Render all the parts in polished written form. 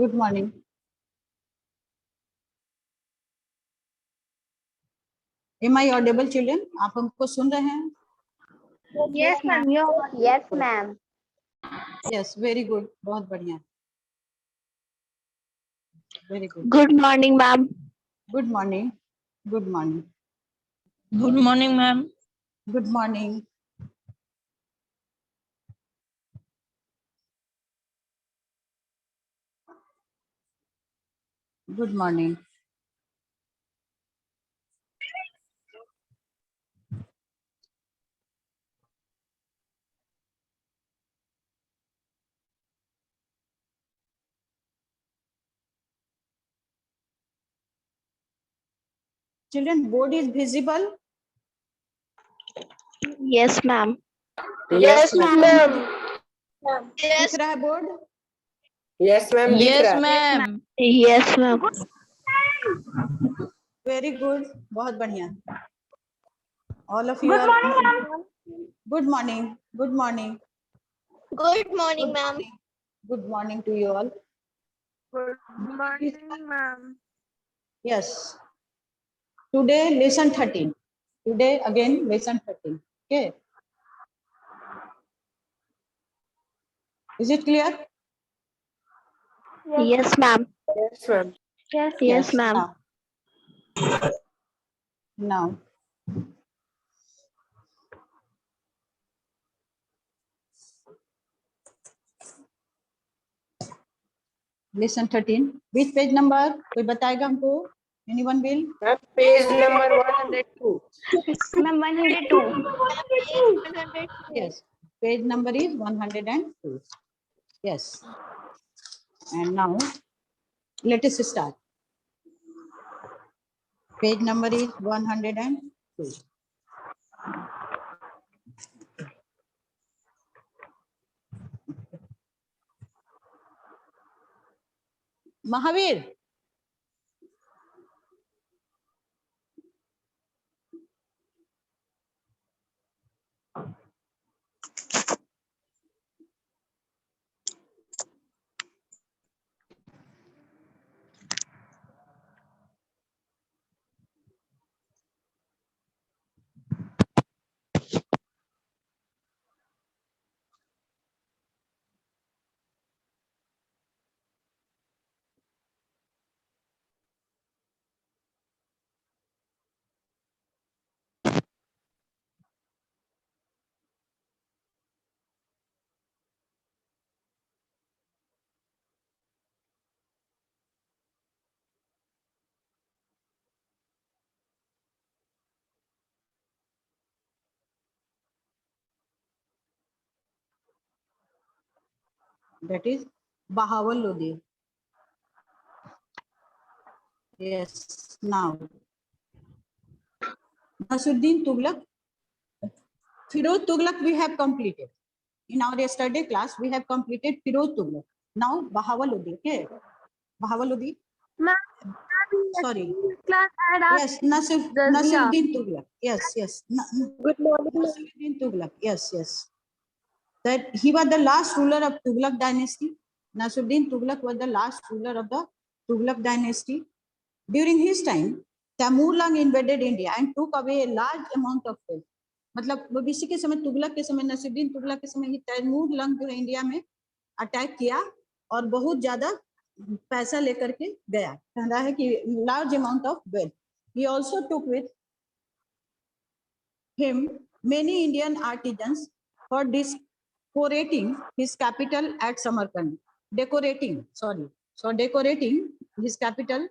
Good morning. Am I audible children? आप हमको सुन रहे हैं? Yes, ma'am. Yes, ma'am. Yes, very good, बहुत बढ़िया, very good. Good morning, ma'am. Good morning, good morning, Good morning, ma'am. Good morning. Good morning. Children, board is visible? Yes, ma'am. Yes, ma'am. दिख रहा है board? Yes, ma'am. दिख Yes, रहा है। ma'am. Yes, ma'am. Very good, बहुत बढ़िया। All of you are. Good morning, good morning, Good morning, ma'am. Good morning to you all. Good morning, ma'am. Yes. Today lesson 13. Today again lesson 13. Okay. Is it clear? Yes, ma'am. Yes, ma'am. Yes, ma'am. Now. Lesson 13. Which page number? कोई बताएगा हमको? Anyone will? Ma'am, page number 102. Ma'am, 102. Yes. Page number is 102. Yes. And now let us start. Page number is 102. Mahavir, that is Bahawal Lodi. Yes. Now Nasruddin Tughlaq. Firoz Tughlaq we have completed. In our yesterday class, we have completed Firoz Tughlaq. Now Bahawaludi. Okay. Bahawaludi. Sorry. Yes. Nasruddin Tughlaq. Yes. Yes. Good morning, ma'am. Nasruddin Tughlaq. Yes. Yes. That he was the last ruler of Tughlaq dynasty. Nasruddin Tughlaq was the last ruler of the Tughlaq dynasty. During his time, Tamurlang invaded India and took away a large amount of wealth. मतलब इसी के समय, तुगलक के समय, नसीरुद्दीन तुगलक के समय ही तैमूरलंग जो है इंडिया में अटैक किया और बहुत ज्यादा पैसा लेकर के गया। कह रहा है कि large amount of wealth. He also took with him many Indian artisans for decorating his capital at Samarkand. Decorating his capital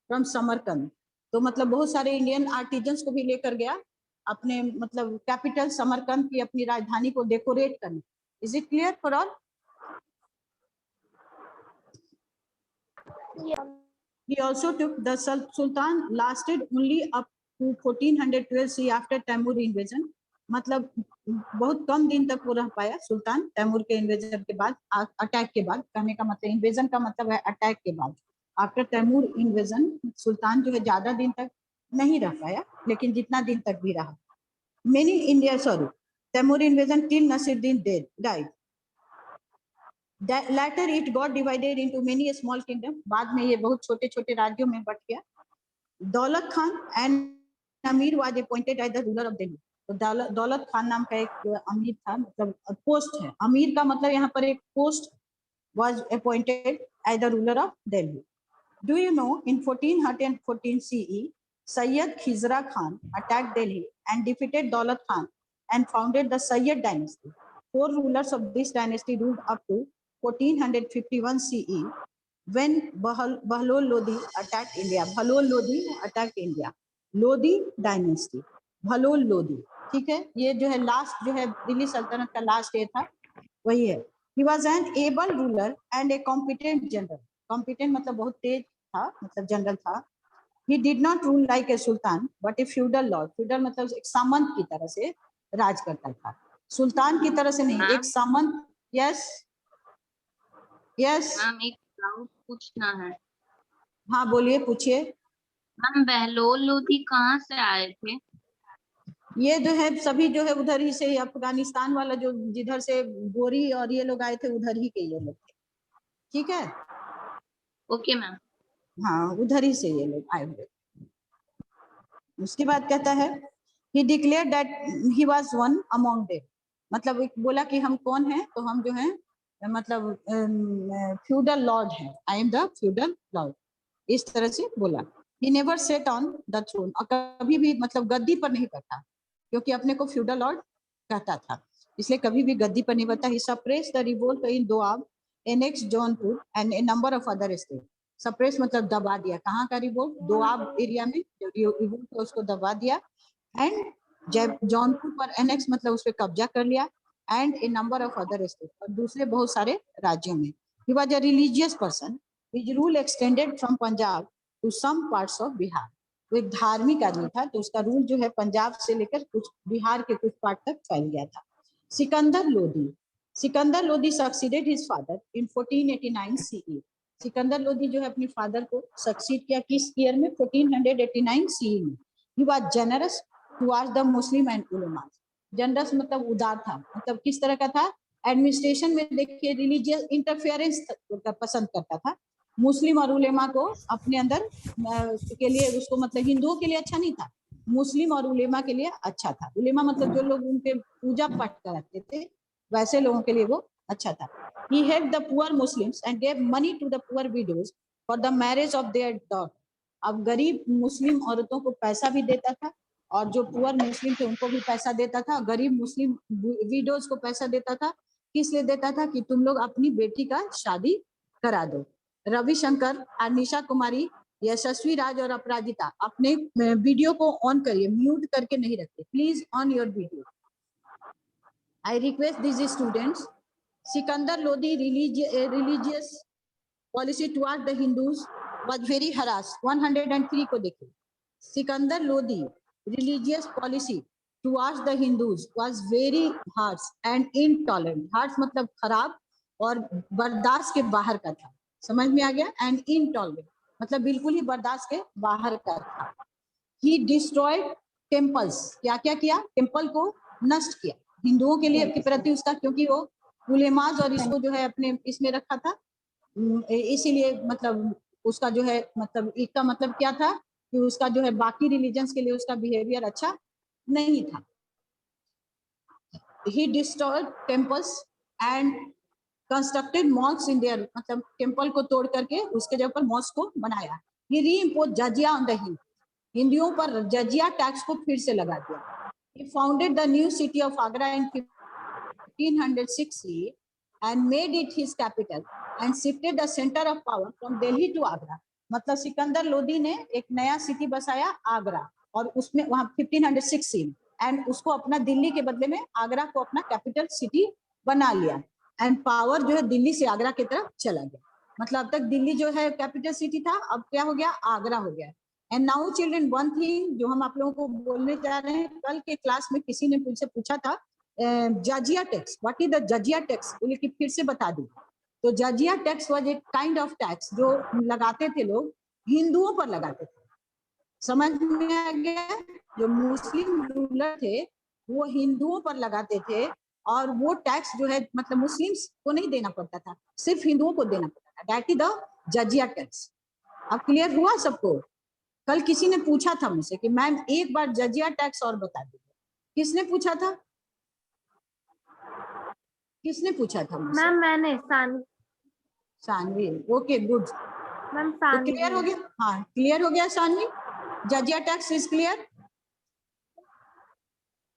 from Samarkand. तो मतलब बहुत सारे इंडियन आर्टिजन्स को भी लेकर गया अपने मतलब कैपिटल समरकंद की अपनी राजधानी को डेकोरेट करने। Is it clear for all? He also took the Sultan lasted only up to 1412 CE after Taimur invasion. मतलब बहुत कम दिन तक वो रह पाया सुल्तान तैमूर के इन्वेजन के बाद, अटैक के बाद। कहने का मतलब इन्वेजन का मतलब है अटैक के बाद। आफ्टर तैमूर इन्वेजन सुल्तान जो है ज्यादा दिन तक नहीं रह पाया, लेकिन जितना दिन तक भी रहा। Many India, sorry, Tamur invasion till Nasruddin died. Later it got divided into many small kingdoms. बाद में ये बहुत छोटे छोटे राज्यों में बट गया. दौलत खान and अमीर was appointed as the ruler of Delhi. तो दौलत खान नाम का एक अमीर था, मतलब पोस्ट है. अमीर का मतलब यहाँ पर एक post was appointed as the ruler of Delhi. Do you know in 1414 CE, Sayyid Khizra Khan attacked Delhi and defeated Daulat Khan and founded the Sayyid dynasty. 4 rulers of this dynasty ruled up to 1451 CE when Bahlol Lodi attacked India. Bahlol Lodi attacked India. Lodi dynasty. Bahlol Lodi. ठीक है, ये जो है last जो है दिल्ली सल्तनत का last ये था, वही है. He was an able ruler and a competent general. Competent मतलब बहुत तेज था, मतलब जनरल था. He did not rule like a sultan but a feudal lord. Feudal मतलब एक सामंत की तरह से राज करता था, सुल्तान की तरह से नहीं, एक सामंत. यस यस मैम एक डाउट पूछना है. हाँ बोलिए, पूछिए. मैम बहलोल लोधी कहाँ से आए थे? ये जो है सभी जो है उधर ही से, अफगानिस्तान वाला जो जिधर से गोरी और ये लोग आए थे उधर ही के ये लोग थे. ठीक है, ओके मैम. हाँ उधर ही से ये लोग आए हुए. उसके बाद कहता है he declared that he was one among them. मतलब एक बोला कि हम कौन हैं, तो हम जो हैं मतलब फ्यूडल लॉर्ड हैं. I am the feudal Lord, इस तरह से बोला. he never sat on the throne. और कभी भी मतलब गद्दी पर नहीं बैठा, क्योंकि अपने को फ्यूडल लॉर्ड कहता था, इसलिए कभी भी गद्दी पर नहीं बैठा. he suppressed the revolt in Doab, annexed Jaunpur and a number of other states. Suppress मतलब दबा दिया. कहाँ का रिवोल्ट? दोआब एरिया में जो रिवोल्ट था उसको दबा दिया. एंड जब जौनपुर पर एनेक्स मतलब उस पर कब्जा कर लिया. And a number of other state, और दूसरे बहुत सारे राज्यों में. He was a religious person. His rule extended from Punjab to some parts of Bihar. वो एक धार्मिक आदमी था, तो उसका रूल जो है पंजाब से लेकर कुछ बिहार के कुछ पार्ट तक फैल गया था. Sikandar Lodhi. Sikandar Lodhi succeeded his father in 1489 CE. Sikandar Lodhi जो है अपने फादर को सक्सीड किया किस ईयर में? 1489 CE में. He was generous towards the Muslim and Ulema. Generous मतलब उदार था, मतलब किस तरह का था? एडमिनिस्ट्रेशन में देखिए रिलीजियस इंटरफेरेंस पसंद करता था. मुस्लिम और उलेमा को अपने अंदर के लिए, उसको मतलब हिंदुओं के लिए अच्छा नहीं था, मुस्लिम और उलेमा के लिए अच्छा था. उलेमा मतलब जो लोग उनके पूजा पाठ करते थे, वैसे लोगों के लिए वो अच्छा था. He helped the poor Muslims and gave money to the poor widows for the marriage of their daughter. अब गरीब मुस्लिम औरतों को पैसा भी देता था, और जो पुअर मुस्लिम थे उनको भी पैसा देता था. गरीब मुस्लिम विडोज को पैसा देता था. किस लिए देता था? कि तुम लोग अपनी बेटी का शादी करा दो. रविशंकर और निशा कुमारी, यशस्वी राज और अपराजिता, अपने वीडियो को ऑन करिए, म्यूट करके नहीं रखते. Please on your video. I request these students. Sikandar Lodi religious policy towards the Hindus was very harassed. 103 को देखिए. Sikandar Lodi religious policy towards the Hindus was very harsh and intolerant. Harsh मतलब खराब और बर्दाश्त के बाहर का था. समझ में आ गया? And intolerant मतलब बिल्कुल ही बर्दाश्त के बाहर का था. He destroyed temples. क्या क्या किया? टेम्पल को नष्ट किया हिंदुओं के लिए के प्रति उसका, क्योंकि वो उलेमाज और इसको जो है अपने इसमें रखा था, इसीलिए मतलब उसका जो है मतलब एक का मतलब क्या था कि उसका जो है बाकी रिलीजन्स के लिए उसका बिहेवियर अच्छा नहीं था. He destroyed temples and constructed mosques in their, मतलब टेम्पल को तोड़ करके उसके जगह पर मॉस्क को बनाया. He reimposed jizya on the Hindu. हिंदुओं पर जजिया टैक्स को फिर से लगा दिया. He founded the new city of Agra in 1506 CE and made it his capital and shifted the center of power from Delhi to Agra. मतलब सिकंदर लोदी ने एक नया सिटी बसाया आगरा, और उसमें वहां 1506 CE एंड उसको अपना दिल्ली के बदले में आगरा को अपना कैपिटल सिटी बना लिया. एंड पावर जो है दिल्ली से आगरा की तरफ चला गया. मतलब अब तक दिल्ली जो है कैपिटल सिटी था, अब क्या हो गया? आगरा हो गया. And now children, one thing जो हम आप लोगों को बोलने जा रहे हैं, कल के क्लास में किसी ने मुझसे पूछा था jizya tax. What is the jizya tax? बोले कि फिर से बता दी. तो जजिया टैक्स वाज एक काइंड ऑफ टैक्स जो लगाते थे लोग, हिंदुओं पर लगाते थे. समझ में आ गया? जो मुस्लिम रूलर थे वो हिंदुओं पर लगाते थे, और वो टैक्स जो है मतलब मुस्लिम्स को नहीं देना पड़ता था, सिर्फ हिंदुओं को देना पड़ता था। That is the jizya tax. अब क्लियर हुआ सबको? कल किसी ने पूछा था मुझसे कि मैम एक बार जजिया टैक्स और बता दीजिए। किसने पूछा था? किसने पूछा था मुझसे? मैम मैंने सानवी। Okay good. मैम तो क्लियर हो गया? हाँ क्लियर हो गया Saanvi. Jizya tax is clear.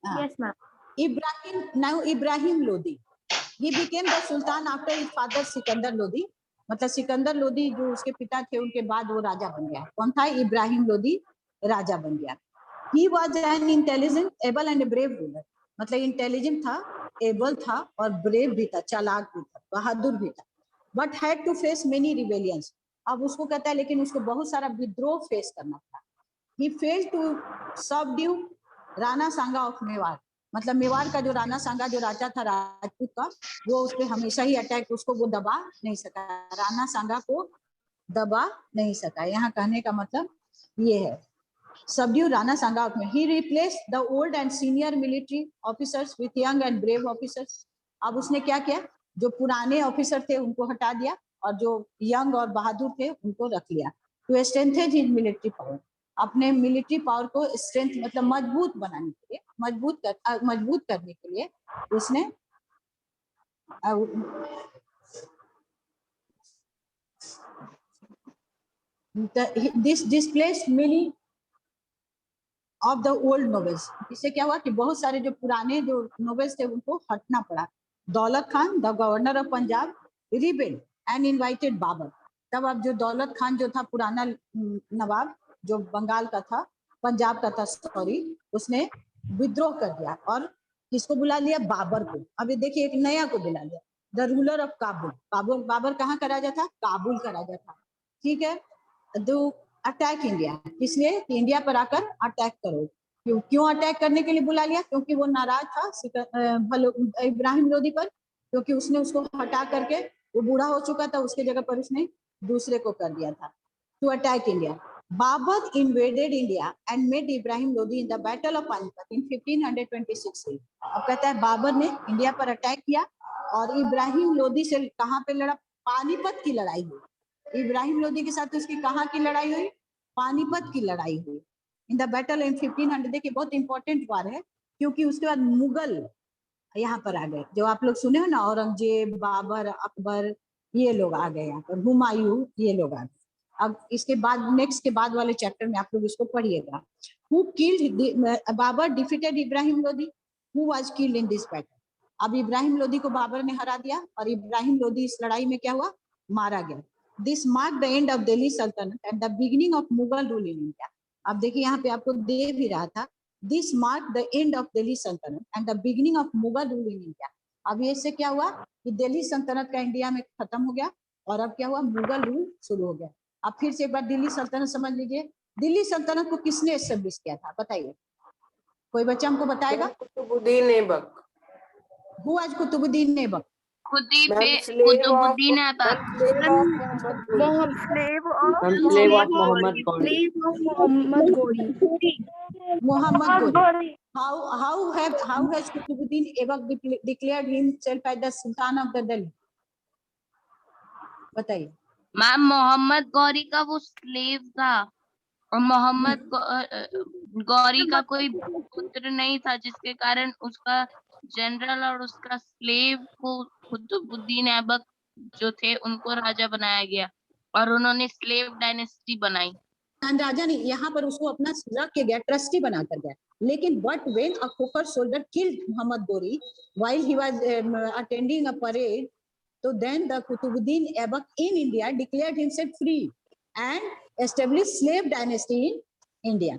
Yes ma'am. Ibrahim Lodi, he became the sultan after his father Sikandar Lodi. मतलब सिकंदर लोदी जो उसके पिता थे उनके बाद वो राजा बन गया। कौन था? इब्राहिम लोदी राजा बन गया। He was an intelligent, able and brave ruler। मतलब इंटेलिजेंट था, एबल था और ब्रेव भी था, चालाक भी था, बहादुर भी था। But had to face many rebellions। अब उसको कहता है लेकिन उसको बहुत सारा विद्रोह फेस करना था। He failed to subdue Rana Sanga of Mewar. मतलब मेवाड़ का जो राणा सांगा जो राजा था राजपूत का, वो उस पर हमेशा ही अटैक, उसको वो दबा नहीं सका, राणा सांगा को दबा नहीं सका। यहाँ कहने का मतलब ये है, subdue Rana Sanga of Mewar. He replaced the old and senior military officers with young and brave officers। अब उसने क्या किया? जो पुराने ऑफिसर थे उनको हटा दिया और जो यंग और बहादुर थे उनको रख लिया। To strengthen his military power। अपने मिलिट्री पावर को स्ट्रेंथ मतलब मजबूत बनाने के लिए, मजबूत करने के लिए उसने this displaced many of the old nobles। इससे क्या हुआ कि बहुत सारे जो पुराने जो नोबल्स थे उनको हटना पड़ा। Daulat Khan the governor of Punjab rebelled and invited Babur. तब अब जो दौलत खान जो था पुराना नवाब जो बंगाल का था, पंजाब का था सॉरी, उसने विद्रोह कर दिया और किसको बुला लिया? बाबर को। अभी देखिए एक नया को बुला लिया, the ruler of Kabul. Babur कहाँ का राजा था? काबुल का राजा था। ठीक है। तो अटैक इंडिया, इसलिए कि इंडिया पर आकर अटैक करो। क्यों अटैक करने के लिए बुला लिया? क्योंकि वो नाराज था इब्राहिम लोदी पर, क्योंकि उसने उसको हटा करके, वो बूढ़ा हो चुका था, उसके जगह पर उसने दूसरे को कर दिया था। To attack India, Babur invaded India and made Ibrahim Lodi in the battle of Panipat in 1526। अब कहता है बाबर ने इंडिया पर अटैक किया और इब्राहिम लोदी से कहाँ पे लड़ा? पानीपत की लड़ाई हुई। इब्राहिम लोदी के साथ उसकी कहाँ की लड़ाई हुई? पानीपत की लड़ाई हुई इन द बैटल इन 1500। देखिए बहुत इंपॉर्टेंट वार है, क्योंकि उसके बाद मुगल यहाँ पर आ गए, जो आप लोग सुने हो ना, औरंगजेब, बाबर, अकबर, ये लोग आ गए यहाँ पर, हुमायूं, ये लोग आ गए। अब इसके बाद नेक्स्ट के बाद वाले चैप्टर में आप लोग इसको पढ़िएगा। Who killed Babur defeated Ibrahim Lodi, who was killed in this battle। अब इब्राहिम लोदी को बाबर ने हरा दिया और इब्राहिम लोदी इस लड़ाई में क्या हुआ? मारा गया। This marked the end of Delhi Sultanate and the beginning of Mughal rule in India। अब देखिए यहाँ पे आपको दे भी रहा था, This marked the end of Delhi Sultanate and the beginning of Mughal rule in India। अब ये इससे क्या हुआ कि दिल्ली सल्तनत का इंडिया में खत्म हो गया और अब क्या हुआ? मुगल रूल शुरू हो गया। अब फिर से एक बार दिल्ली सल्तनत समझ लीजिए। दिल्ली सल्तनत को किसने एस्टेब्लिश किया था? बताइए, कोई बच्चा हमको बताएगा? Qutbuddin Aibak. Who was Qutbuddin Aibak? Qutbuddin Aibak. Muhammad Ghori. Muhammad Ghori। How has Kutubuddin Aibak declared himself as the Sultan of the Delhi? बताइए। मैम मोहम्मद गौरी का वो स्लेव था और मोहम्मद गौरी का कोई पुत्र नहीं था, जिसके कारण उसका जनरल और उसका स्लेव को कुतुबुद्दीन ऐबक जो थे उनको राजा बनाया गया और उन्होंने स्लेव डायनेस्टी बनाई। राजा ने यहाँ पर उसको अपना रख के गया, ट्रस्टी बना कर गया। लेकिन but when a Khokhar soldier killed Mohammad Ghori while he was attending a parade, तो then the Qutbuddin Aibak in India declared himself free and established slave dynasty in India.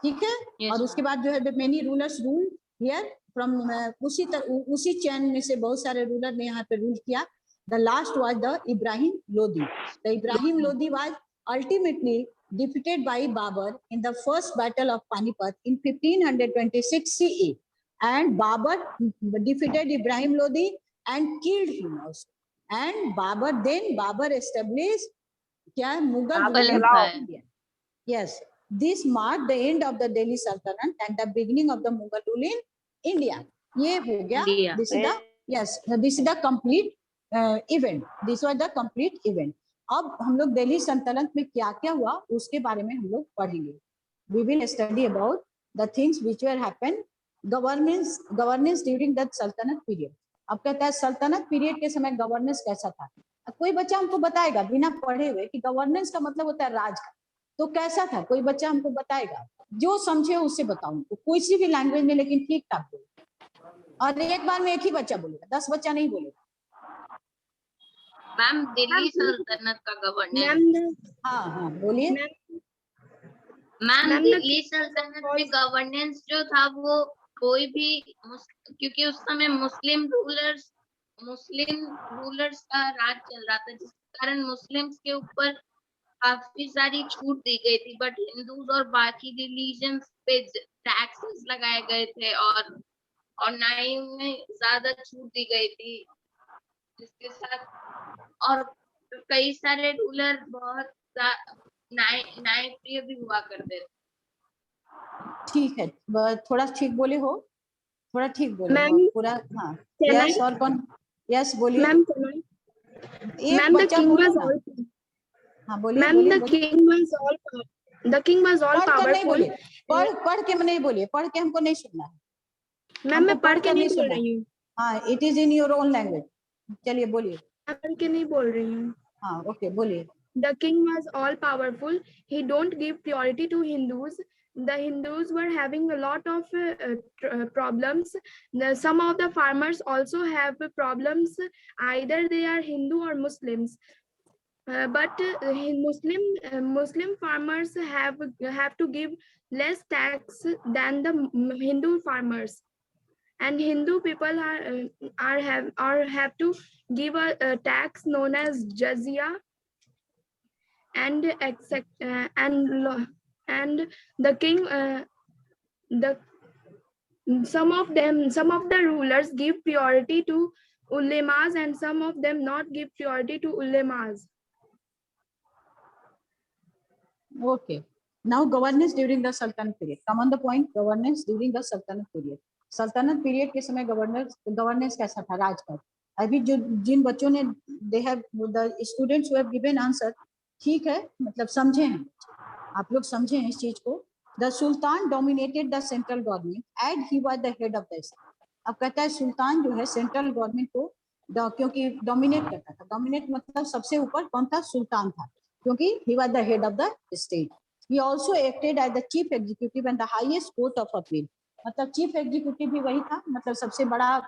ठीक है। Yes, और उसके बाद जो है many rulers rule here from, उसी चैन में से बहुत सारे रूलर ने यहाँ पे रूल किया। The last was the Ibrahim Lodi. The Ibrahim Lodi was ultimately defeated by Babur in the first battle of Panipat in 1526 CE, and Babur defeated Ibrahim Lodi and killed him also. And Babur established क्या? Mughal rule in India. Yes, this marked the end of the Delhi Sultanate and the beginning of the Mughal rule in India. ये हो गया, दिया। This is the, yes, this is the complete event, this was the complete event. अब हम लोग दिल्ली सल्तनत में क्या क्या हुआ उसके बारे में हम लोग पढ़ेंगे। We will study about the things which were happen governance during the sultanate period. अब कहता है सल्तनत पीरियड के समय गवर्नेंस कैसा था। अब कोई बच्चा हमको बताएगा बिना पढ़े हुए कि गवर्नेंस का मतलब होता है राज का, तो कैसा था, कोई बच्चा हमको बताएगा, जो समझे उससे बताऊं, तो कोई भी लैंग्वेज में, लेकिन ठीक ठाक बोले। और एक बार में एक ही बच्चा बोलेगा, 10 बच्चा नहीं बोलेगा। मैम दिल्ली सल्तनत का गवर्नेंस, मैम हाँ हाँ बोलिए। मैम मैम, दिल्ली सल्तनत में गवर्नेंस जो था वो कोई भी क्योंकि उस समय मुस्लिम रूलर्स का राज चल रहा था, जिस कारण मुस्लिम्स के ऊपर काफी सारी छूट दी गई थी, बट हिंदूज और बाकी रिलीजन्स पे टैक्सेस लगाए गए थे और ना ही उन्हें ज्यादा छूट दी गई थी, जिसके साथ और कई सारे रूलर बहुत न्याय प्रिय भी हुआ करते थे। ठीक है, थोड़ा ठीक बोले हो, थोड़ा ठीक बोले हो मैम, पूरा। हाँ can यस, I- और कौन, यस बोलिए। मैम, एक मैम, the बच्चा king बोलो was ना। all, हाँ बोलिए मैम, बोलिए the बोलिए। king was all, the king was all पढ़ कर नहीं powerful. बोलिए, पढ़ के नहीं बोलिए, पढ़ के हमको नहीं सुनना है, मैम, हमको मैं पढ़ के कर नहीं बोल सुनना। रही हूँ, हाँ, it is in your own language. चलिए बोलिए। मैं पढ़ के नहीं बोल रही हूँ। हाँ ओके बोलिए। The king was all powerful. He don't give priority to Hindus. The Hindus were having a lot of problems. Some of the farmers also have problems. Either they are Hindu or Muslims. But Muslim farmers have to give less tax than the Hindu farmers. And Hindu people have to give a tax known as jizya. And the king some of the rulers give priority to ulemas, and some of them not give priority to ulemas. Okay. Now governance during the Sultanate period. Come on the point. Governance during the Sultanate period. सल्तनत period के समय governance कैसा था, राज का। अभी जो जिन बच्चों ने they have the students who have given answer, ठीक है, मतलब समझे हैं आप लोग, समझे हैं इस चीज को। The sultan dominated the central government and he was the head of the state. अब कहता है सुल्तान जो है सेंट्रल गवर्नमेंट को क्योंकि डोमिनेट करता था, डोमिनेट मतलब सबसे ऊपर कौन था, सुल्तान था, क्योंकि he was the head of the state. He also acted as the chief executive and the highest court of appeal. मतलब चीफ एग्जीक्यूटिव भी वही था, मतलब सबसे बड़ा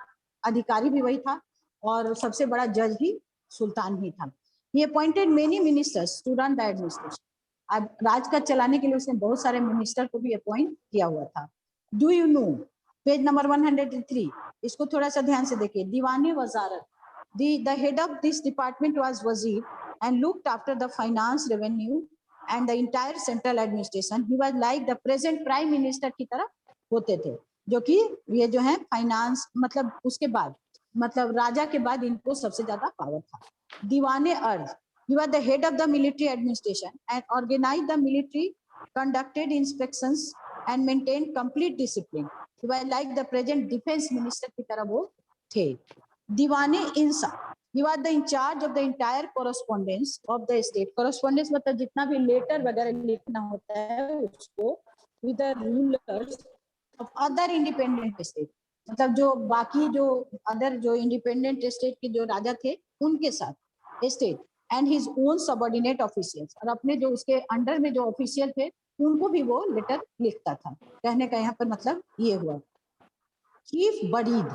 अधिकारी भी वही था, और सबसे बड़ा जज भी सुल्तान ही था। He appointed many ministers to run the administration. अब राजकाज चलाने के लिए उसने बहुत सारे मिनिस्टर को भी अपॉइंट किया हुआ था। Do you no, page number 103, इसको थोड़ा सा ध्यान से देखिए। दीवाने वजारत, the head of this department was wazir and looked after the finance, revenue and the entire central administration. He was like the present prime minister की तरह होते थे, जो कि ये जो है फाइनेंस, मतलब उसके बाद, मतलब राजा के बाद इनको सबसे ज्यादा पावर था। दीवाने अर्ज, he was the head of the military administration and organized the military, conducted inspections and maintained complete discipline. He was like the present defense minister की तरह वो थे। दीवाने इंसा, he was the in charge of the entire correspondence of the state. Correspondence मतलब जितना भी letter वगैरह लिखना होता है उसको with the rulers of other independent state, मतलब जो बाकी जो अदर जो इंडिपेंडेंट स्टेट के जो राजा थे उनके साथ state, and his own subordinate officials, और अपने जो उसके अंडर में जो ऑफिशियल थे उनको भी वो लेटर लिखता था। कहने का यहाँ पर मतलब ये हुआ। चीफ बरीद,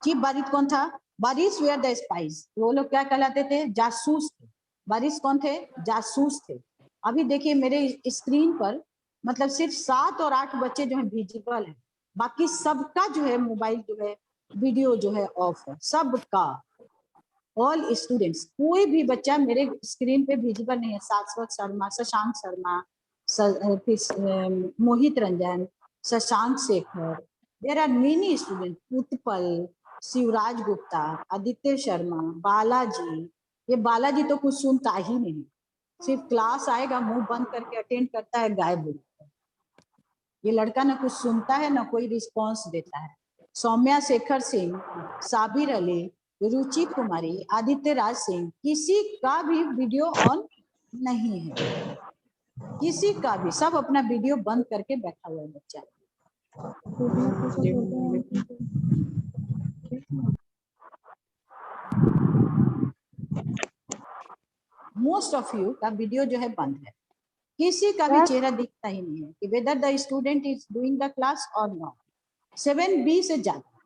चीफ बरीद कौन था, बारिश वेयर द स्पाइस, वो लोग क्या कहलाते थे, जासूस थे। बारिश कौन थे, जासूस थे। अभी देखिए मेरे स्क्रीन पर मतलब सिर्फ 7 और 8 बच्चे जो है विजिबल है, बाकी सबका जो है मोबाइल जो है वीडियो जो है ऑफ है, सबका, ऑल स्टूडेंट्स, कोई भी बच्चा मेरे स्क्रीन पे विजिबल नहीं है। Shashwat Sharma, Shashank Sharma, Mohit Ranjan, Shashank Shekhar, there are many student, Utpal, Shivraj Gupta, Aditya Sharma, Balaji. ये बालाजी तो कुछ सुनता ही नहीं, सिर्फ क्लास आएगा मुंह बंद करके अटेंड करता है, गायब हो जाता है। ये लड़का ना कुछ सुनता है ना कोई रिस्पॉन्स देता है। सौम्या शेखर सिंह, साबिर अली, रुचि कुमारी, आदित्य राज सिंह, किसी का भी वीडियो ऑन नहीं है, किसी का भी। सब अपना वीडियो बंद करके बैठा हुआ है बच्चा। मोस्ट ऑफ यू का वीडियो जो है बंद है, किसी का भी चेहरा दिखता ही नहीं है कि whether the student is doing the class और नॉट। 7B से ज्यादा,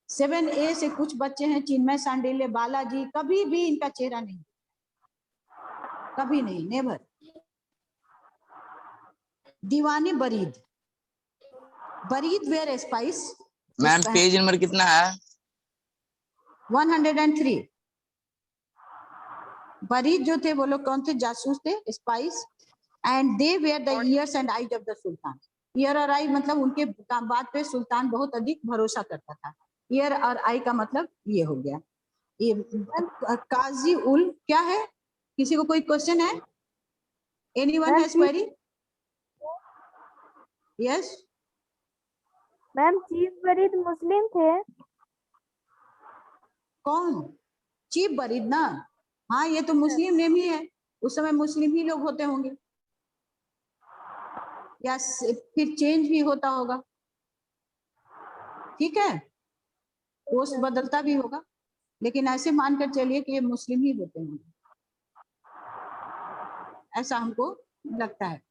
7A से कुछ बच्चे हैं, चिन्मय सांडिल्य, बालाजी, कभी भी इनका चेहरा नहीं, कभी नहीं, never. Diwani Barid, Barid were spies. Ma'am page number कितना है? 103। बरीद जो थे वो लोग कौन थे? जासूस थे, spies. And they were the ears and eyes of the sultan. Ear और आई मतलब उनके बात पे सुल्तान बहुत अधिक भरोसा करता था। ईयर और आई का मतलब ये हो गया। ये काजी उल क्या है? किसी को कोई क्वेश्चन है? Anyone has query? Yes ma'am chief barid Muslim थे। कौन? चीफ बरीद ना? हाँ, ये तो मुस्लिम नेम ही है, उस समय मुस्लिम ही लोग होते होंगे, या फिर चेंज भी होता होगा, ठीक है, पोस्ट बदलता भी होगा, लेकिन ऐसे मानकर चलिए कि ये मुस्लिम ही होते होंगे, ऐसा हमको लगता है।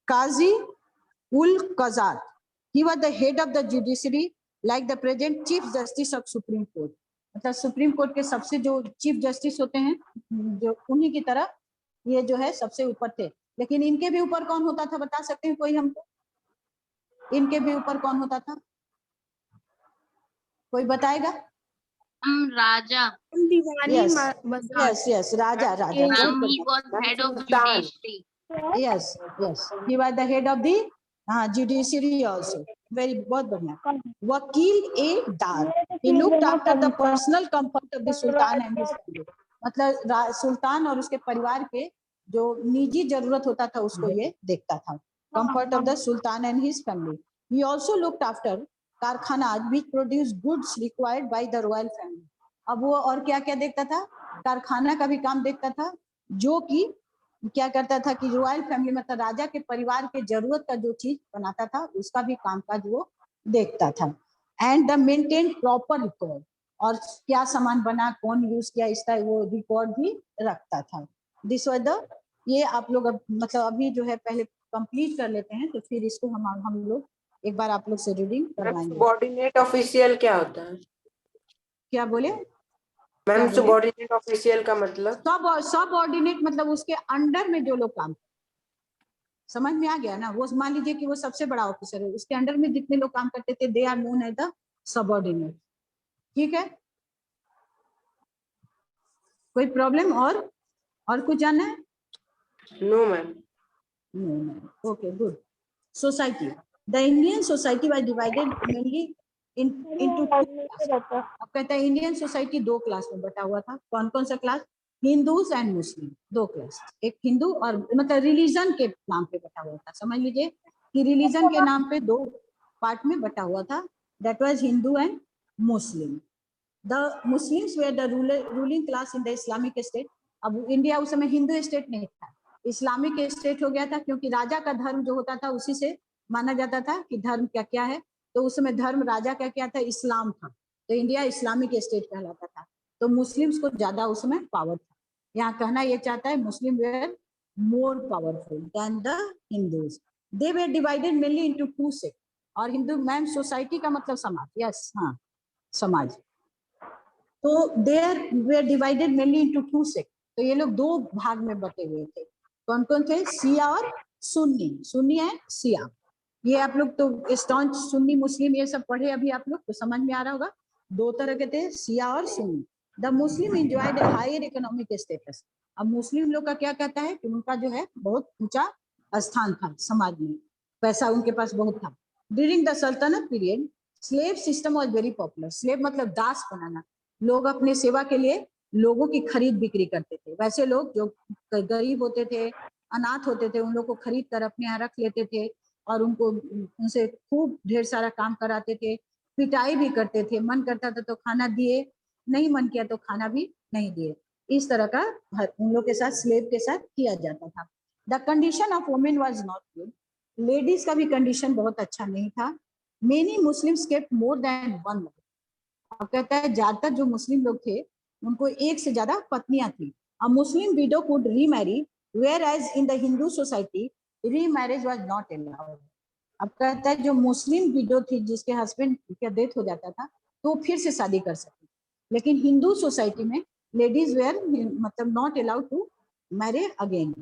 काजी उल कजात, he was the head of the judiciary like the present chief justice of supreme court। मतलब सुप्रीम कोर्ट के सबसे जो चीफ जस्टिस होते हैं, जो उन्हीं की तरह ये जो है सबसे ऊपर थे। लेकिन इनके भी ऊपर कौन होता था, बता सकते हैं कोई हमको? इनके भी ऊपर कौन होता था, कोई बताएगा? राजा। दीवानी यस यस, राजा, राजा। He was head of judiciary. Yes, yes. He was the head of the judiciary also. Very, बहुत बढ़िया। वकील ए दार, he looked after the personal comfort of the sultan and his family। मतलब सुल्तान और उसके परिवार के जो निजी जरूरत होता था उसको ये देखता था। Comfort of the sultan and his family। He also looked after कारखाना which produced goods required by the royal family। अब वो और क्या क्या देखता था? कारखाना का भी काम देखता था, जो कि क्या करता था कि रॉयल फैमिली मतलब राजा के परिवार के जरूरत का जो चीज बनाता था उसका भी कामकाज वो देखता था। And the maintain proper record, और क्या सामान बना, कौन यूज किया, इसका वो रिकॉर्ड भी रखता था। दिस वाज द, ये आप लोग मतलब अभी जो है पहले कंप्लीट कर लेते हैं, तो फिर इसको हम लोग एक बार आप लोग से रीडिंग करवाएंगे। सबऑर्डिनेट ऑफिशियल क्या होता है? क्या बोले मैम? सबऑर्डिनेट ऑफिशियल का मतलब? सबऑर्डिनेट मतलब उसके अंडर में जो लोग काम, समझ में आ गया ना? वो मान लीजिए कि वो सबसे बड़ा ऑफिसर है, उसके अंडर में जितने लोग काम करते थे, they are known as the subordinate. ठीक है, कोई प्रॉब्लम? और कुछ जानना है? No ma'am. Okay, good. Society, the Indian society was divided mainly into अब कहता है इंडियन सोसाइटी दो क्लास में बटा हुआ था। कौन कौन सा क्लास? हिंदूज एंड मुस्लिम, दो क्लास। एक हिंदू और मतलब रिलीजन के नाम पे बटा हुआ था, समझ लीजिए कि रिलीजन के नाम पे दो पार्ट में बटा हुआ था। That was Hindu and Muslim. The Muslims were the ruling class in the Islamic state. अब इंडिया उस समय हिंदू स्टेट नहीं था, इस्लामिक स्टेट हो गया था, क्योंकि राजा का धर्म जो होता था उसी से माना जाता था कि धर्म क्या क्या है। तो उस समय धर्म राजा का क्या था? इस्लाम था, तो इंडिया इस्लामिक स्टेट कहलाता था। तो मुस्लिम्स को ज्यादा उसमें पावर था। यहाँ कहना ये चाहता है Muslim were more powerful than the Hindus. They were divided mainly into two sect. और हिंदू, मैम सोसाइटी का मतलब समाज, यस, हाँ समाज। तो there were divided mainly into two sect. तो ये लोग दो भाग में बटे हुए थे। कौन कौन थे? शिया और सुन्नी। सुन्नी है, शिया। ये आप लोग तो स्टॉन्च सुन्नी मुस्लिम ये सब पढ़े अभी आप लोग, तो समझ में आ रहा होगा। दो तरह के थे, शिया और सुन्नी। The Muslim enjoyed a higher economic status. अब मुस्लिम लोग का क्या कहता है कि उनका जो है बहुत ऊंचा स्थान था समाज में, पैसा उनके पास बहुत था। During the sultanate period slave system was very popular. Slave मतलब दास बनाना। लोग अपने सेवा के लिए लोगों की खरीद बिक्री करते थे। वैसे लोग जो गरीब होते थे, अनाथ होते थे, उन लोग को खरीद कर अपने यहाँ रख लेते थे। और उनको उनसे खूब ढेर सारा काम कराते थे, पिटाई भी करते थे, मन करता था तो खाना दिए, नहीं मन किया तो खाना भी नहीं दिए। इस तरह का उन लोग के साथ, स्लेव के साथ किया जाता था। The condition of women was not good, ladies का भी कंडीशन बहुत अच्छा नहीं था। Many Muslims kept more than one wife, अब कहता है ज्यादातर जो मुस्लिम लोग थे उनको एक से ज्यादा पत्नियां थी। A Muslim widow could remarry, whereas in the Hindu society remarriage was not allowed। अब कहता है जो मुस्लिम विडो थी जिसके हस्बैंड का डेथ हो जाता था तो फिर से शादी कर सकती, लेकिन हिंदू सोसाइटी में लेडीज वेयर मतलब not allowed to marry again.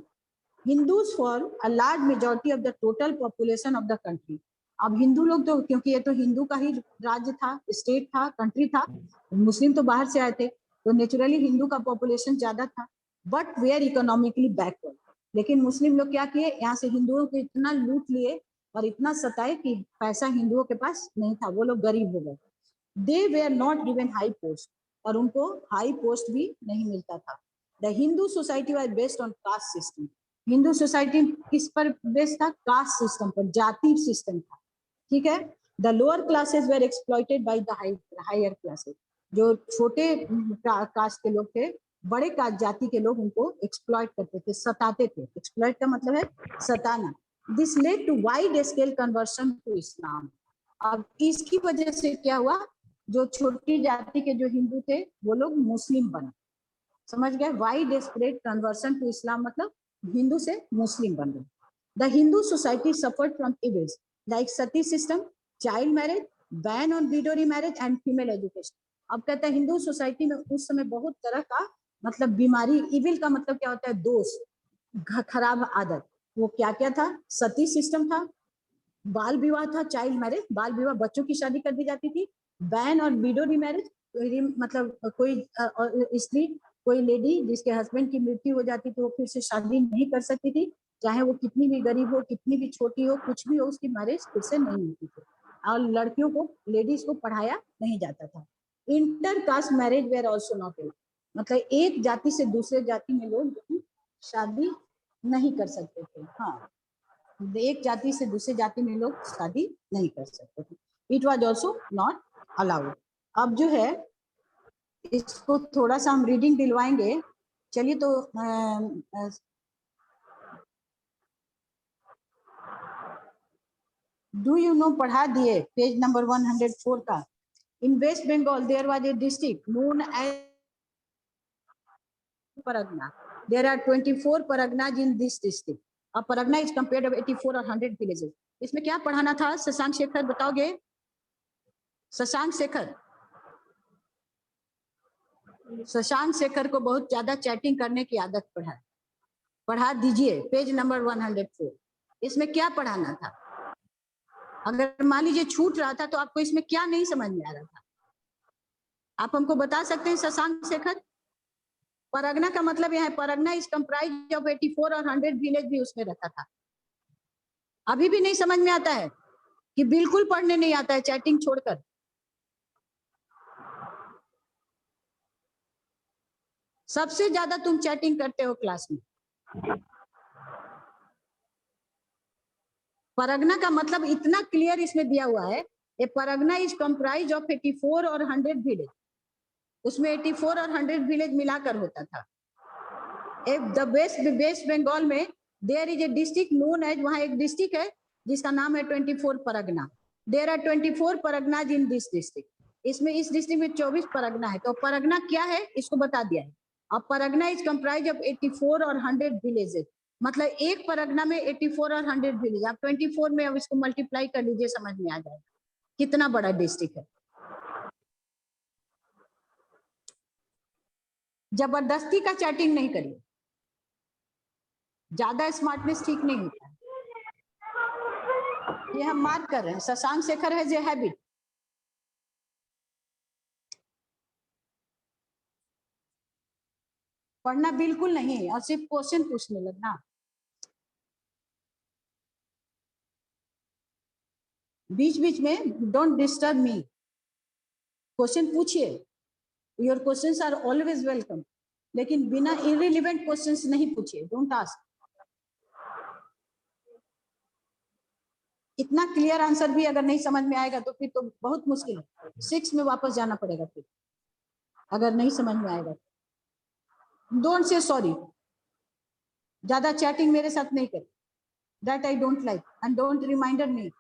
Hindus form a large majority of the total population of the country। अब हिंदू लोग तो, क्योंकि ये तो हिंदू का ही राज्य था, स्टेट था, कंट्री था, मुस्लिम तो बाहर से आए थे, तो नेचुरली हिंदू का पॉपुलेशन ज्यादा था, बट वे आर इकोनॉमिकली बैकवर्ड। लेकिन मुस्लिम लोग क्या किए, यहाँ से हिंदुओं को इतना लूट लिए और इतना सताए कि पैसा हिंदुओं के पास नहीं था, वो लोग गरीब हो गए। They were are not given high post, और उनको हाई पोस्ट भी नहीं मिलता था। The Hindu society was based on caste system. Hindu society किस पर बेस्ड था? कास्ट सिस्टम पर, जाति सिस्टम था, ठीक है। The lower classes were exploited by the higher classes, जो छोटे कास्ट के लोग थे, बड़े कास्ट जाति के लोग उनको एक्सप्लॉइट करते थे, सताते थे। एक्सप्लॉइट का मतलब है सताना। This led to wide scale conversion to Islam. अब इसकी वजह से क्या हुआ, जो छोटी जाति के जो हिंदू थे वो लोग मुस्लिम बने, समझ गए? वाइड स्प्रेड कन्वर्शन टू इस्लाम मतलब हिंदू से मुस्लिम बन गए। The Hindu society suffered from evils like Sati system, child marriage, ban on window remarriage and female education. अब कहता है हिंदू सोसाइटी में उस समय बहुत तरह का मतलब बीमारी, इविल का मतलब क्या होता है? दोष, खराब आदत। वो क्या क्या था? सती सिस्टम था, बाल विवाह था, चाइल्ड मैरिज, बाल विवाह, बच्चों की शादी कर दी जाती थी, बैन और विडो रीमैरिज, मतलब कोई स्त्री, कोई लेडी जिसके हस्बैंड की मृत्यु हो जाती थी वो फिर से शादी नहीं कर सकती थी, चाहे वो कितनी भी गरीब हो, कितनी भी छोटी हो, कुछ भी हो, उसकी मैरिज फिर से नहीं होती थी। और लड़कियों को, लेडीज को पढ़ाया नहीं जाता था। Inter caste marriage were also not allowed, मतलब एक जाति से दूसरे जाति में लोग शादी नहीं कर सकते थे। हाँ, एक जाति से दूसरे जाति में लोग शादी नहीं कर सकते थे। It was also not allowed. अब जो है इसको थोड़ा सा हम रीडिंग दिलवाएंगे, चलिए। तो डू यू नो पढ़ा दिए पेज नंबर 104 का। In West Bengal there was a district known as Paragna। There are 24 Paragnas in this district। A Paragna is compared of 84 or 100 villages। इसमें क्या पढ़ाना था शशांक शेखर, बताओगे? शशांक शेखर, शशांक शेखर को बहुत ज्यादा चैटिंग करने की आदत पढ़ा दीजिए। पेज नंबर 104, इसमें क्या पढ़ाना था? अगर मान लीजिए छूट रहा था तो आपको इसमें क्या नहीं समझ में आ रहा था, आप हमको बता सकते हैं शशांक शेखर? परगना का मतलब यह है, परगना इज कंप्राइज ऑफ 84 और 100 विलेज भी उसमें रहता था। अभी भी नहीं समझ में आता है कि बिल्कुल पढ़ने नहीं आता है, चैटिंग छोड़कर? सबसे ज्यादा तुम चैटिंग करते हो क्लास में। परगना का मतलब इतना क्लियर इसमें दिया हुआ है, ए परगना इज कंप्राइज ऑफ 84 और 100 विलेज। उसमें 84 और 100 विलेज मिलाकर होता था। द वेस्ट बंगाल में there is a district known as, वहां एक डिस्ट्रिक्ट है जिसका नाम है 24 Pargana. There are 24 Parganas in this district. इसमें इस डिस्ट्रिक्ट में 24 परगना है। तो परगना क्या है इसको बता दिया है। अब परगना इज कंप्राइज ऑफ 84 और 100 विलेजेस, मतलब एक परगना में 84 और 100 विलेज। आप 24 में अब इसको मल्टीप्लाई कर लीजिए, समझ में आ जाएगा कितना बड़ा डिस्ट्रिक्ट है। जबरदस्ती का चैटिंग नहीं करिए, ज्यादा स्मार्टनेस ठीक नहीं होता है। ये हम मार्क कर रहे हैं। शशांक शेखर है जे हैबिट। पढ़ना बिल्कुल नहीं और सिर्फ क्वेश्चन पूछने लगना। बीच बीच में डोंट डिस्टर्ब मी, क्वेश्चन पूछिए। Your questions are always welcome, लेकिन बिना इररिलेवेंट क्वेश्चंस नहीं पूछिए। Don't ask. इतना क्लियर आंसर भी अगर नहीं समझ में आएगा तो फिर तो बहुत मुश्किल है, 6 में वापस जाना पड़ेगा फिर, अगर नहीं समझ में आएगा। डोंट से सॉरी, ज्यादा चैटिंग मेरे साथ नहीं कर, that I don't like, and don't reminder me.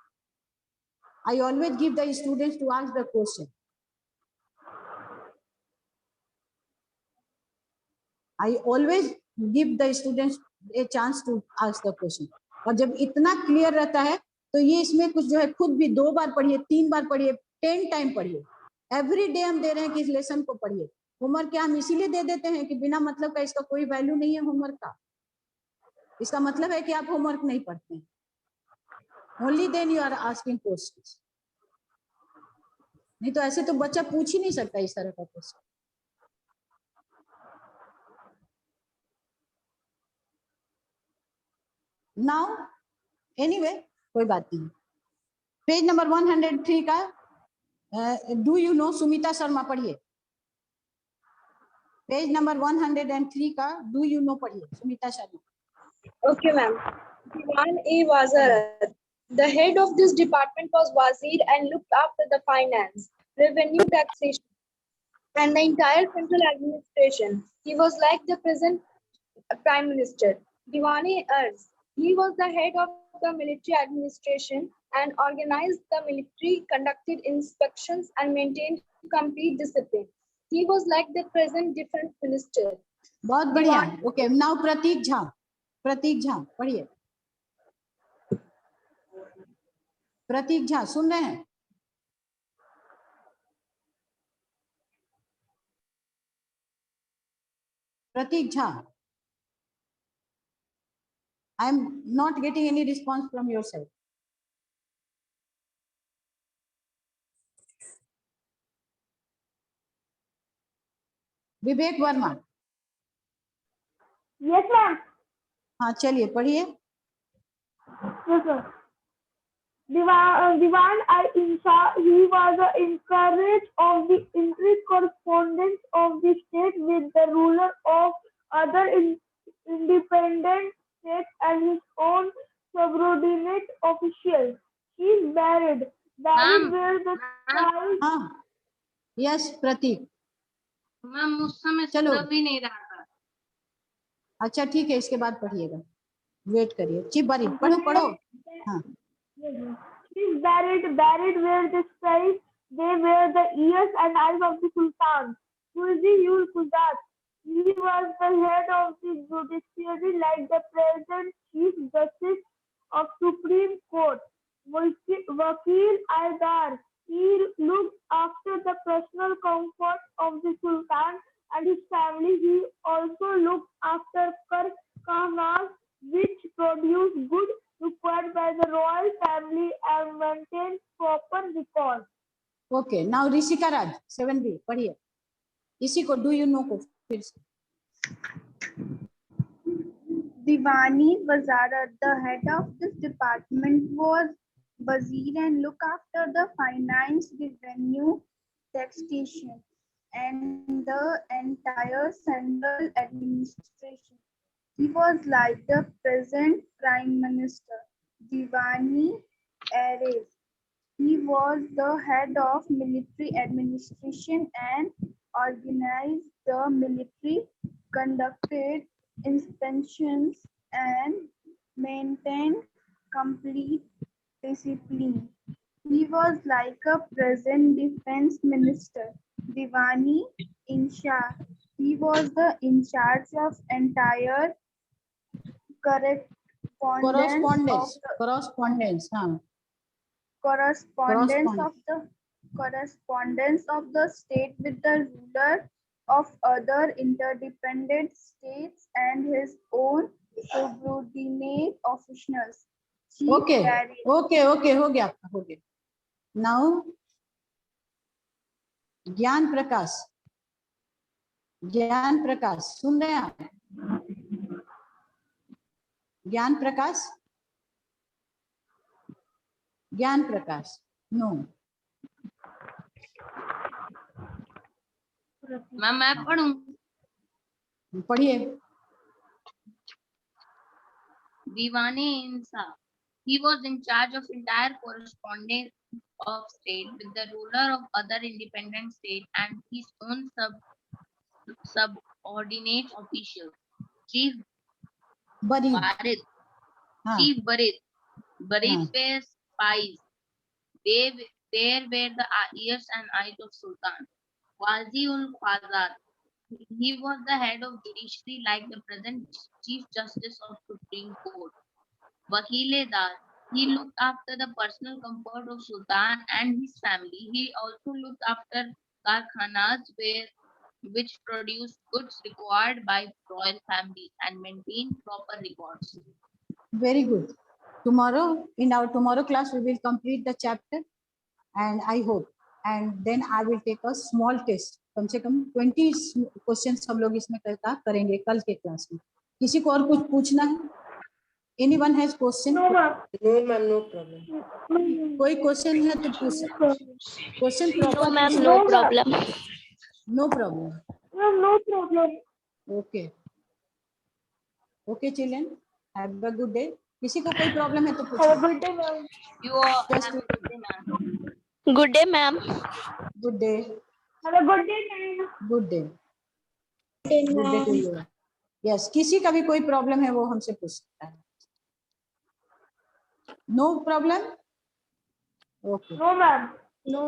I always give the students to ask the question. I always give the students a chance to ask the question. और जब इतना clear रहता है तो ये इसमें कुछ जो है खुद भी 2 बार पढ़िए, 3 बार पढ़िए, 10 टाइम पढ़िए। एवरी डे हम दे रहे हैं कि इस लेसन को पढ़िए। होमवर्क क्या हम इसीलिए दे देते हैं कि बिना मतलब का इसका कोई वैल्यू नहीं है होमवर्क का। इसका मतलब है कि आप होमवर्क नहीं पढ़ते हैं। Only then you are asking questions. नहीं तो ऐसे तो बच्चा पूछ ही नहीं सकता इस तरह का क्वेश्चन। नाउ एनीवे कोई बात नहीं। पेज नंबर 103 का do you know Sumita Sharma पढ़िए। पेज नंबर 103 का डू यू नो पढ़िए Sumita Sharma. Okay, ma'am. Diwan A. Wazarat. The head of this department was Wazir and looked after the finance, revenue, taxation, and the entire central administration. He was like the present Prime Minister. Diwan A. Arz. He was the head of the military administration and organized the military, conducted inspections, and maintained complete discipline. He was like the present defense minister. बहुत बढ़िया। Okay, now प्रतीक झा। प्रतीक झा पढ़िए। प्रतीक झा सुन रहे हैं? प्रतीक Jha, I am not getting any response from your side. Vivek Verma. Yes, ma'am. हाँ चलिए पढ़िए। Yes, sir. Diwan Al-Insha, he was in charge of the inter-correspondence of the state with the ruler of other independent states and his own subordinate officials. He is buried Ma'am, where the child. हाँ yes प्रतीक। Ma'am उस समय चलो। सुन भी नहीं रहा था। अच्छा ठीक है, इसके बाद पढ़िएगा, वेट करिए। चिप बारी पढ़ो पढ़ो। हाँ He is buried where the skies they were the ears and eyes of the Sultan. Ul Quzat. He was the head of the judiciary like the present Chief Justice of Supreme Court. Wakil Aidar. He looked after the personal comfort of the Sultan and his family. He also looked after Karkhanas which produced goods required by the royal family and maintained proper records. Okay, now Rishika Raj 7B पढ़िए। इसी को do you no को फिर से। Diwani Wazarat, the head of this department was Wazir and looked after the finance, revenue, taxation, and the entire central administration. He was like the present Prime Minister. Diwani Arif. He was the head of military administration and organized the military, conducted inspections, and maintained complete discipline. He was like a present defense minister. Diwani Insha. He was the in charge of entire correspondence of the state with the ruler of other interdependent states and his own subordinate officials. Okay okay okay हो गया आपका, हो गया। Now ज्ञान प्रकाश। ज्ञान प्रकाश सुन रहे हैं आप? ज्ञान प्रकाश, ज्ञान प्रकाश नो। मैम मैं पढ़ूं? पढ़िए। दीवानी इंसा, He was in charge of entire correspondence of state with the ruler of other independent state and his own subordinate officials. Chief Barid. Barid, हाँ, Chief Barid. Barid हाँ. were spies. There were the ears and eyes of Sultan. Qazi ul Qazat. He was the head of judiciary like the present Chief Justice of Supreme Court. Wakil-e-Dar. He looked after the personal comfort of Sultan and his family. He also looked after karkhanas which produced goods required by royal families and maintained proper records. Very good. Tomorrow, in our tomorrow class, we will complete the chapter, and I hope, and then I will take a small test. कम से कम 20 questions हम लोग इसमें करेंगे कल के class में. किसी को और कुछ पूछना है? Anyone has question? No, ma'am, no problem. कोई क्वेश्चन है तो पूछ सकते हैं. Question No, ma'am, proper. no problem. No problem. No problem. Okay. Okay, children. Have a good day. किसी को कोई प्रॉब्लम है तो Have a पूछो. good day, ma'am. You all Just have a good day, ma'am. Good day, ma'am. Good day. Have a good day, ma'am. Good day. Good day to you. Yes. किसी का भी कोई problem है वो हमसे पूछ सकता है. No problem. Okay. No, ma'am. No.